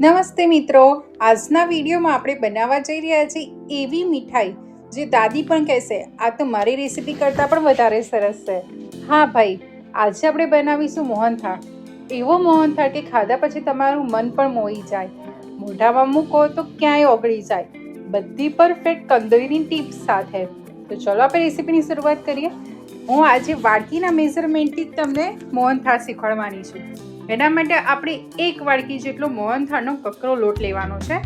નમસ્તે મિત્રો, આજના વિડીયોમાં આપણે બનાવવા જઈ રહ્યા છીએ એવી મીઠાઈ જે દાદી પણ કહેશે આ તો મારી રેસીપી કરતાં પણ વધારે સરસ છે. હા ભાઈ, આજે આપણે બનાવીશું મોહનથાળ. એવો મોહનથાળ કે ખાધા પછી તમારું મન પણ મોહી જાય, મોઢામાં મૂકો તો ક્યાંય ઓગળી જાય, બધી પરફેક્ટ કંદોરીની ટીપ્સ સાથે. તો ચલો આપણે રેસીપીની શરૂઆત કરીએ. હું આજે વાડકીના મેઝરમેન્ટથી જ તમને મોહનથાળ શીખવાડવાની છું. એના માટે આપણે 1 વાડકી જેટલો મોહનથાળનો કકરો લોટ લેવાનો છે.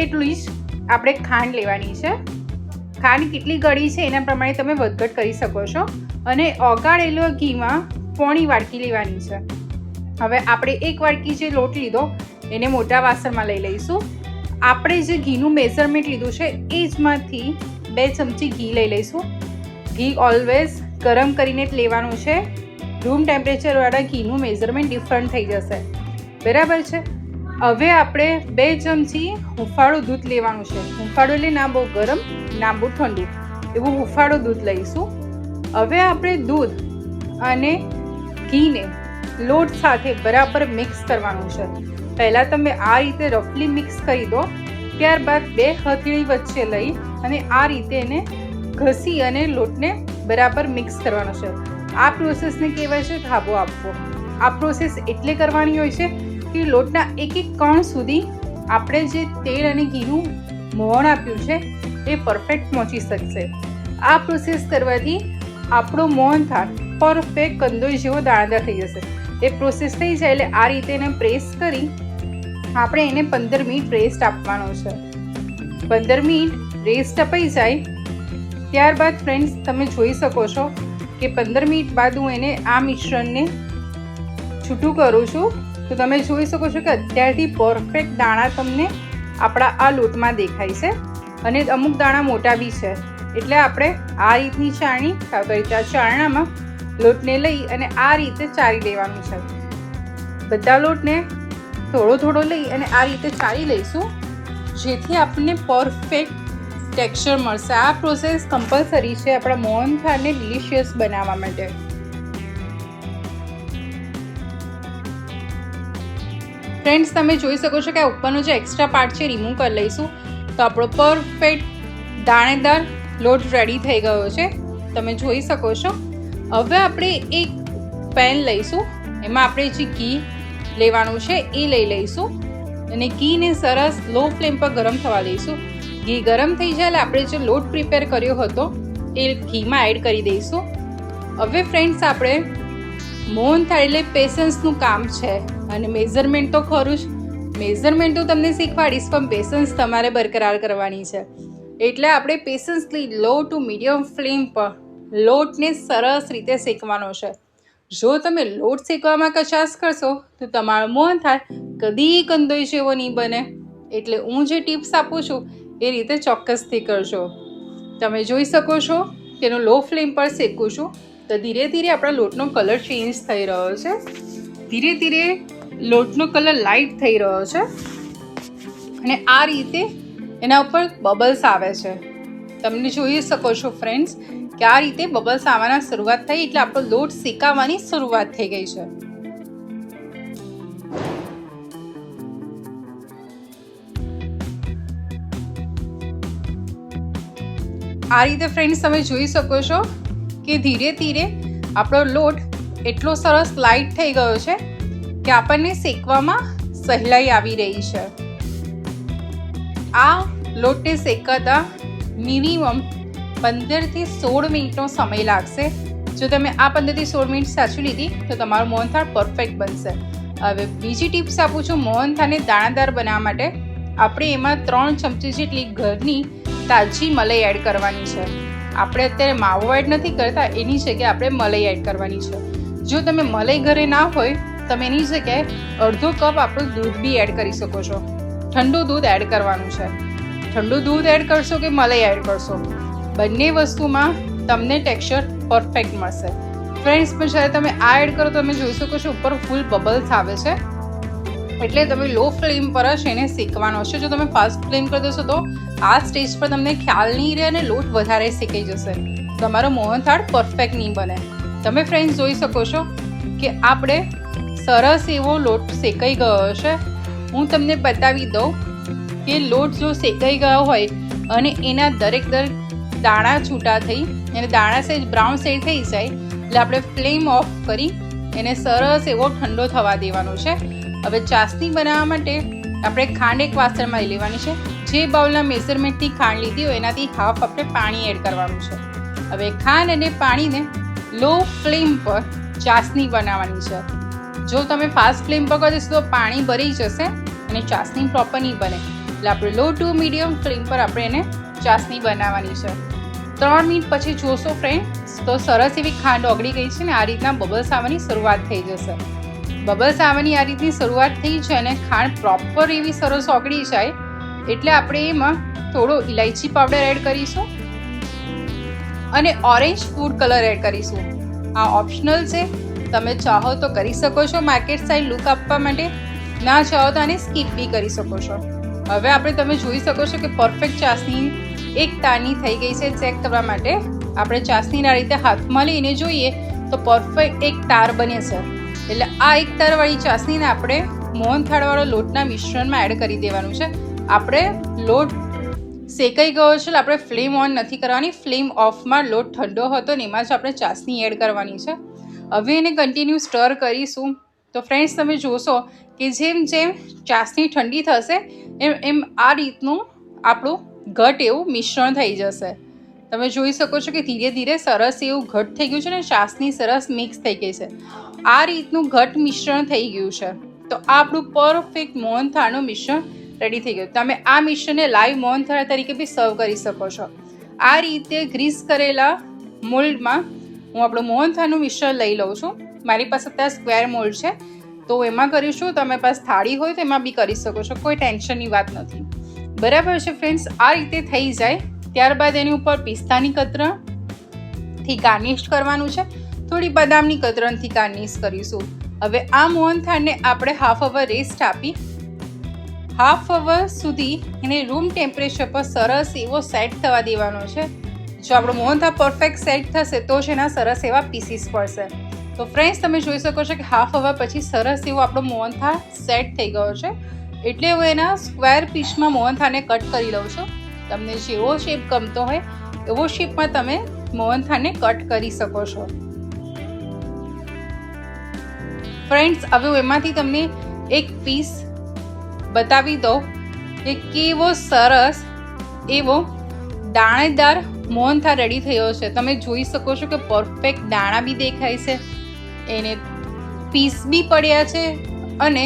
એટલું જ આપણે ખાંડ લેવાની છે. ખાંડ કેટલી ગળી છે એના પ્રમાણે તમે વધઘટ કરી શકો છો. અને ઓગાળેલો ઘીમાં 1/4 વાડકી લેવાની છે. હવે આપણે 1 વાડકી જે લોટ લીધો એને મોટા વાસણમાં લઈ લઈશું. આપણે જે ઘીનું મેઝરમેન્ટ લીધું છે એ જમાંથી 2 ચમચી ઘી લઈ લઈશું. ઘી ઓલવેઝ ગરમ કરીને જ લેવાનું છે. રૂમ ટેમ્પરેચરવાળા ઘીનું મેઝરમેન્ટ ડિફરન્ટ થઈ જશે, બરાબર છે. હવે આપણે 2 ચમચી હુંફાળું દૂધ લેવાનું છે. હુંફાળું એટલે ના બહુ ગરમ ના બહુ ઠંડુ, એવું હુંફાળું દૂધ લઈશું. હવે આપણે દૂધ અને ઘીને લોટ સાથે બરાબર મિક્સ કરવાનું છે. પહેલાં તમે આ રીતે રફલી મિક્સ કરી દો, ત્યારબાદ 2 હથેળી વચ્ચે લઈ અને આ રીતે એને ઘસી અને લોટને બરાબર મિક્સ કરવાનો છે. આ પ્રોસેસને કહેવાય છે ધાબો આપવો. આ પ્રોસેસ એટલે કરવાની હોય છે કે લોટના એક કણ સુધી આપણે જે તેલ અને ઘીનું મોહણ આપ્યું છે એ પરફેક્ટ પહોંચી શકશે. આ પ્રોસેસ કરવાથી આપણો મોહનથાળ પરફેક્ટ કંદોઈ જેવો દાણેદાર થઈ જશે. એ પ્રોસેસ થઈ જાય એટલે આ રીતે એને પ્રેસ કરી આપણે એને 15 મિનિટ રેસ્ટ આપવાનો છે. 15 મિનિટ રેસ્ટ અપાઈ જાય ત્યારબાદ ફ્રેન્ડ્સ તમે જોઈ શકો છો કે 15 મિનિટ બાદ હું એને આ મિશ્રણને છૂટું કરું છું. તો તમે જોઈ શકો છો કે અત્યારથી પરફેક્ટ દાણા તમને આપણા આ લોટમાં દેખાય છે અને અમુક દાણા મોટા બી છે. એટલે આપણે આ રીતની ચાળણી આ ચારણામાં લોટને લઈ અને આ રીતે ચાળી લેવાનું છે. બધા લોટને થોડો થોડો લઈ અને આ રીતે ચાળી લઈશું જેથી આપણને પરફેક્ટ ટેક્સચર મળશે. આ પ્રોસેસ કમ્પલસરી છે આપણા મોહનથાળને ડિલિશિયસ બનાવવા માટે. ફ્રેન્ડ્સ, તમે જોઈ શકો છો કે આ ઉપરનો જે એક્સ્ટ્રા પાર્ટ છે રિમૂવ કરી લઈશું. તો આપણો પરફેક્ટ દાણેદાર લોટ રેડી થઈ ગયો છે, તમે જોઈ શકો છો. હવે આપણે એક પેન લઈશું, એમાં આપણે જે ઘી લેવાનું છે એ લઈ લઈશું અને ઘીને સરસ લો ફ્લેમ પર ગરમ થવા દઈશું. ઘી ગરમ થઈ જાય એટલે આપણે જે લોટ પ્રિપેર કર્યો હતો એ ઘીમાં એડ કરી દઈશું. હવે ફ્રેન્ડ્સ, આપણે મોહનથાળ એટલે પેશન્સનું કામ છે અને મેઝરમેન્ટ તો ખરું જ. મેઝરમેન્ટ તો તમને શીખવાડીશ પણ પેશન્સ તમારે બરકરાર કરવાની છે. એટલે આપણે પેશન્સલી લો ટુ મીડિયમ ફ્લેમ પર લોટને સરસ રીતે શેકવાનો છે. જો તમે લોટ શેકવામાં કચાશ કરશો તો તમારો મોહનથાળ કદી કંદોઈ જેવો નહીં બને. એટલે હું જે ટિપ્સ આપું છું એ રીતે ચોક્કસથી કરજો. તમે જોઈ શકો છો કે એનો લો ફ્લેમ પર શેકું છું તો ધીરે ધીરે આપણા લોટનો કલર ચેન્જ થઈ રહ્યો છે. ધીરે ધીરે લોટનો કલર લાઇટ થઈ રહ્યો છે અને આ રીતે એના ઉપર બબલ્સ આવે છે. તમને જોઈ શકો છો ફ્રેન્ડ્સ કે આ રીતે બબલ્સ આવવાના શરૂઆત થઈ એટલે આપણો લોટ શેકાવાની શરૂઆત થઈ ગઈ છે. આ રીતે ફ્રેન્ડ્સ તમે જોઈ શકો છો કે ધીરે ધીરે આપણો લોટ એટલો સરસ લાઇટ થઈ ગયો છે કે આપણને શેકવામાં સહેલાઈ આવી રહી છે. આ લોટને શેકાતા મિનિમમ 15 થી 16 મિનિટનો સમય લાગશે. જો તમે આ 15 થી 16 મિનિટ સાચી લીધી તો તમારું મોહનથાળ પરફેક્ટ બનશે. હવે બીજી ટિપ્સ આપું છું મોહનથાળને દાણાદાર બનાવવા માટે. આપણે એમાં 3 ચમચી જેટલી ઘરની તાજી મલાઈ એડ કરવાની છે. આપણે અત્યારે માવો એડ નથી કરતા, એની જગ્યાએ આપણે મલાઈ એડ કરવાની છે. જો તમે મલાઈ ઘરે ના હોય તમે એની જગ્યાએ અડધો કપ આપણું દૂધ બી એડ કરી શકો છો. ઠંડુ દૂધ એડ કરવાનું છે. ઠંડુ દૂધ એડ કરશો કે મલાઈ એડ કરશો, બંને વસ્તુમાં તમને ટેક્સચર પરફેક્ટ મળશે. ફ્રેન્ડ્સ, પણ જ્યારે તમે આ એડ કરો તમે જોઈ શકો છો ઉપર ફૂલ બબલ્સ આવે છે. એટલે તમે લો ફ્લેમ પર જ એને શેકવાનો છે. જો તમે ફાસ્ટ ફ્લેમ કરી દેશો તો આ સ્ટેજ પર તમને ખ્યાલ નહીં રહે અને લોટ વધારે શેકાઈ જશે. તમારો મોહનથાળ પરફેક્ટ નહીં બને. તમે ફ્રેન્ડ્સ જોઈ શકો છો કે આપણે સરસ એવો લોટ શેકાઈ ગયો છે. હું તમને બતાવી દઉં કે લોટ જો શેકાઈ ગયો હોય અને એના દરેક દાણા છૂટા થઈ અને દાણા સહેજ બ્રાઉન શેડ થઈ જાય એટલે આપણે ફ્લેમ ઓફ કરી એને સરસ એવો ઠંડો થવા દેવાનો છે. હવે ચાસણી બનાવવા માટે આપણે ખાંડ એક વાસણમાં લઈ લેવાની છે. જે બાઉલના મેઝરમેન્ટથી ખાંડ લીધી હોય એનાથી હાફ આપણે પાણી એડ કરવાનું છે. હવે ખાંડ અને પાણીને લો ફ્લેમ પર ચાસણી બનાવવાની છે. જો તમે ફાસ્ટ ફ્લેમ પર કરશો તો પાણી ભરી જશે અને ચાસણી પ્રોપર નહીં બને. એટલે આપણે લો ટુ મીડિયમ ફ્લેમ પર આપણે એને ચાસણી બનાવવાની છે. 3 મિનિટ પછી જોશો ફ્રેન્ડ તો સરસ એવી ખાંડ ઓગળી ગઈ છે ને આ રીતના બબલ્સ આવવાની શરૂઆત થઈ જશે. બબલ્સ આવવાની આ રીતની શરૂઆત થઈ છે અને ખાંડ પ્રોપર એવી સરસ ઓગળી જાય એટલે આપણે એમાં થોડો ઇલાયચી પાવડર એડ કરીશું અને ઓરેન્જ ફૂડ કલર એડ કરીશું. આ ઓપ્શનલ છે, તમે ચાહો તો કરી શકો છો માર્કેટ સાઇડ લુક આપવા માટે, ના ચાહો તો આને સ્કીપ બી કરી શકો છો. હવે તમે જોઈ શકો છો કે પરફેક્ટ ચાસણી એક તારની થઈ ગઈ છે. ચેક કરવા માટે આપણે ચાસણીના રીતે હાથમાં લઈને જોઈએ તો પરફેક્ટ એક તાર બને છે. એટલે આ એક તારવાળી ચાસણીને આપણે મોહનથાળવાળો લોટના મિશ્રણમાં એડ કરી દેવાનું છે. આપણે લોટ શેકાઈ ગયો છે એટલે આપણે ફ્લેમ ઓન નથી કરવાની, ફ્લેમ ઓફમાં લોટ ઠંડો હતો ને એમાં જ આપણે ચાસણી એડ કરવાની છે. હવે એને કન્ટિન્યુ સ્ટર કરીશું. તો ફ્રેન્ડ્સ તમે જોશો કે જેમ જેમ ચાસણી ઠંડી થશે એમ આ રીતનું આપણું ઘટ એવું મિશ્રણ થઈ જશે. તમે જોઈ શકો છો કે ધીરે ધીરે સરસ એવું ઘટ થઈ ગયું છે ને ચાસણી સરસ મિક્સ થઈ ગઈ છે. આ રીતનું ઘટ મિશ્રણ થઈ ગયું છે. તો આ આપણું પરફેક્ટ મોહનથાળનું મિશ્રણ રેડી થઈ ગયું. તમે આ મિશ્રણને લાઈવ મોહનથાળ તરીકે બી સર્વ કરી શકો છો. આ રીતે ગ્રીસ કરેલા મોલ્ડમાં હું આપણું મોહનથાળનું મિશ્રણ લઈ લઉં છું. મારી પાસે ત્યાં સ્ક્વેર મોલ્ડ છે તો એમાં કરીશું. તમારી પાસે થાળી હોય તો એમાં બી કરી શકો છો, કોઈ ટેન્શનની વાત નથી. બરાબર છે ફ્રેન્ડ્સ, આ રીતે થઈ જાય ત્યારબાદ એની ઉપર પિસ્તાની કતરણથી ગાર્નિશ કરવાનું છે. થોડી બદામની કતરણથી ગાર્નિશ કરીશું. હવે આ મોહનથાળને આપણે હાફ અવર રેસ્ટ આપી હાફ અવર સુધી એને રૂમ ટેમ્પરેચર પર સરસ એવો સેટ થવા દેવાનો છે. જો આપણો મોહનથાળ પરફેક્ટ સેટ થશે તો જ એના સરસ એવા પીસીસ પડશે. તો ફ્રેન્ડ્સ તમે જોઈ શકો છો કે હાફ અવર પછી સરસ એવો આપણો મોહનથાળ સેટ થઈ ગયો છે. એટલે હું એના સ્ક્વેર પીસમાં મોહનથાળને કટ કરી લઉં છું. તમને જેવો શેપ ગમતો હોય એવો શેપમાં તમે મોહનથાળને કટ કરી શકો છો. ફ્રેન્ડ્સ હવે હું એમાંથી તમને એક પીસ બતાવી દઉં કે કેવો સરસ એવો દાણેદાર મોહનથાળ રેડી થયો છે. તમે જોઈ શકો છો કે પરફેક્ટ દાણા બી દેખાય છે, એને પીસ બી પડ્યા છે અને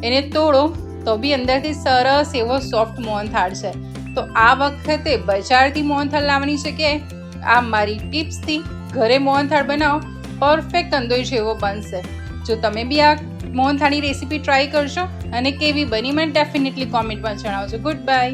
એને તોડો તો બી અંદરથી સરસ એવો સોફ્ટ મોહનથાળ છે. તો આ વખતે બજારથી મોહનથાળ લાવવાની છે કે આ મારી ટિપ્સથી ઘરે મોહનથાળ બનાવો, પરફેક્ટ અંદોઈ જેવો બનશે. જો તમે બી આ મોહનથાળની રેસીપી ટ્રાય કરશો અને કેવી બની મને ડેફિનેટલી કોમેન્ટમાં જણાવજો. Good bye.